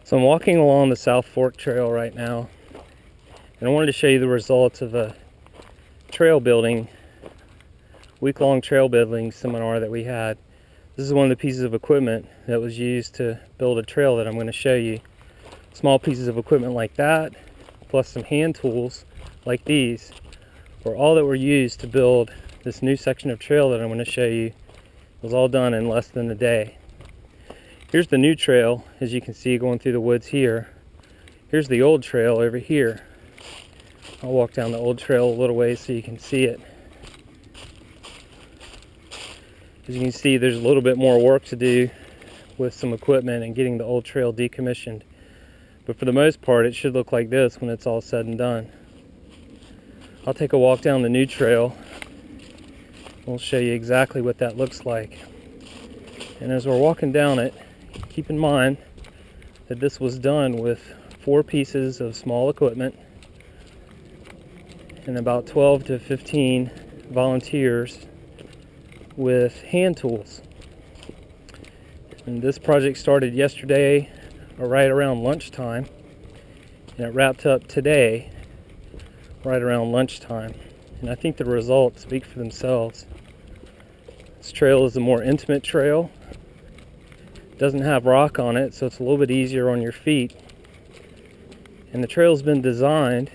So I'm walking along the South Fork Trail right now, and I wanted to show you the results of a week-long trail building seminar that we had. This is one of the pieces of equipment that was used to build a trail that I'm going to show you. Small pieces of equipment like that, plus some hand tools like these, were all that were used to build this new section of trail that I'm going to show you. It was all done in less than a day. Here's the new trail, as you can see, going through the woods here. Here's the old trail over here. I'll walk down the old trail a little ways so you can see it. As you can see, there's a little bit more work to do with some equipment and getting the old trail decommissioned. But for the most part, it should look like this when it's all said and done. I'll take a walk down the new trail. We'll show you exactly what that looks like. And as we're walking down it, keep in mind that this was done with 4 pieces of small equipment and about 12 to 15 volunteers with hand tools. And this project started yesterday right around lunchtime, and it wrapped up today right around lunchtime. And I think the results speak for themselves. This trail is a more intimate trail. It doesn't have rock on it, so it's a little bit easier on your feet. And the trail's been designed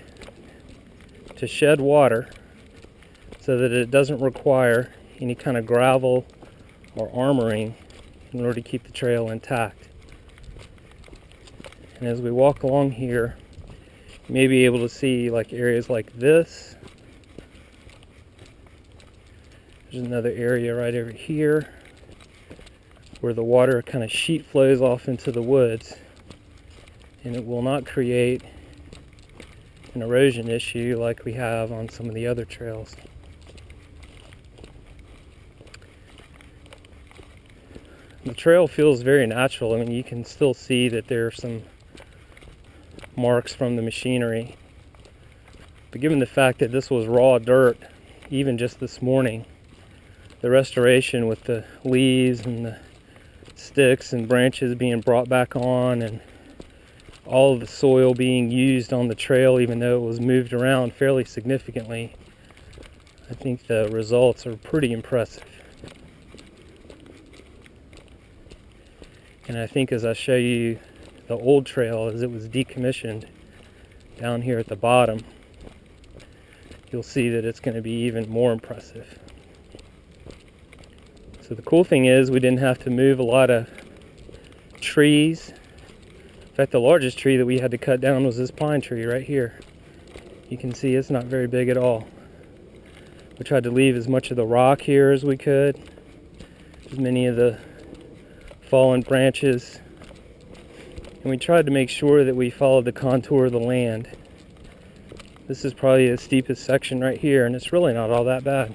to shed water so that it doesn't require any kind of gravel or armoring in order to keep the trail intact. And as we walk along here, you may be able to see like areas like this. There's another area right over here where the water kind of sheet flows off into the woods, and it will not create an erosion issue like we have on some of the other trails. The trail feels very natural. I mean, you can still see that there are some marks from the machinery. But given the fact that this was raw dirt, even just this morning, the restoration with the leaves and the sticks and branches being brought back on, and all of the soil being used on the trail, even though it was moved around fairly significantly, I think the results are pretty impressive. And I think as I show you the old trail as it was decommissioned down here at the bottom, you'll see that it's going to be even more impressive. So the cool thing is we didn't have to move a lot of trees. In fact, the largest tree that we had to cut down was this pine tree right here. You can see it's not very big at all. We tried to leave as much of the rock here as we could, as many of the fallen branches, and we tried to make sure that we followed the contour of the land. This is probably the steepest section right here, and it's really not all that bad.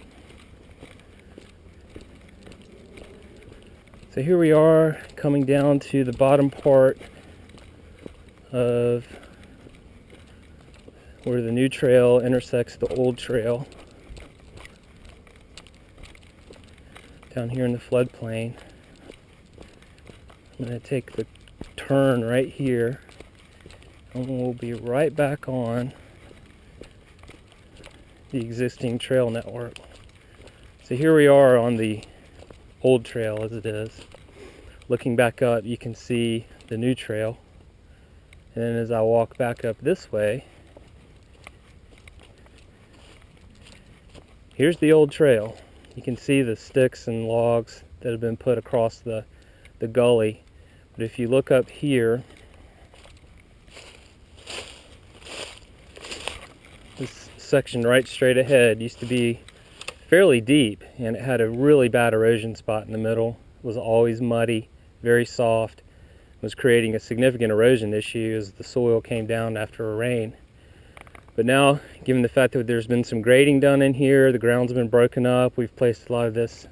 So here we are coming down to the bottom part of where the new trail intersects the old trail, down here in the floodplain. I'm going to take the turn right here, and we'll be right back on the existing trail network. So here we are on the old trail as it is. Looking back up, you can see the new trail. And then as I walk back up this way, here's the old trail. You can see the sticks and logs that have been put across the gully. But if you look up here, this section right straight ahead used to be fairly deep, and it had a really bad erosion spot in the middle. It was always muddy, very soft. It was creating a significant erosion issue as the soil came down after a rain. But now, given the fact that there's been some grading done in here, the ground's been broken up, we've placed a lot of this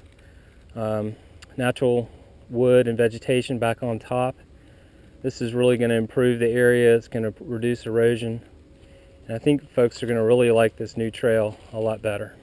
natural wood and vegetation back on top. This is really going to improve the area. It's going to reduce erosion. And I think folks are going to really like this new trail a lot better.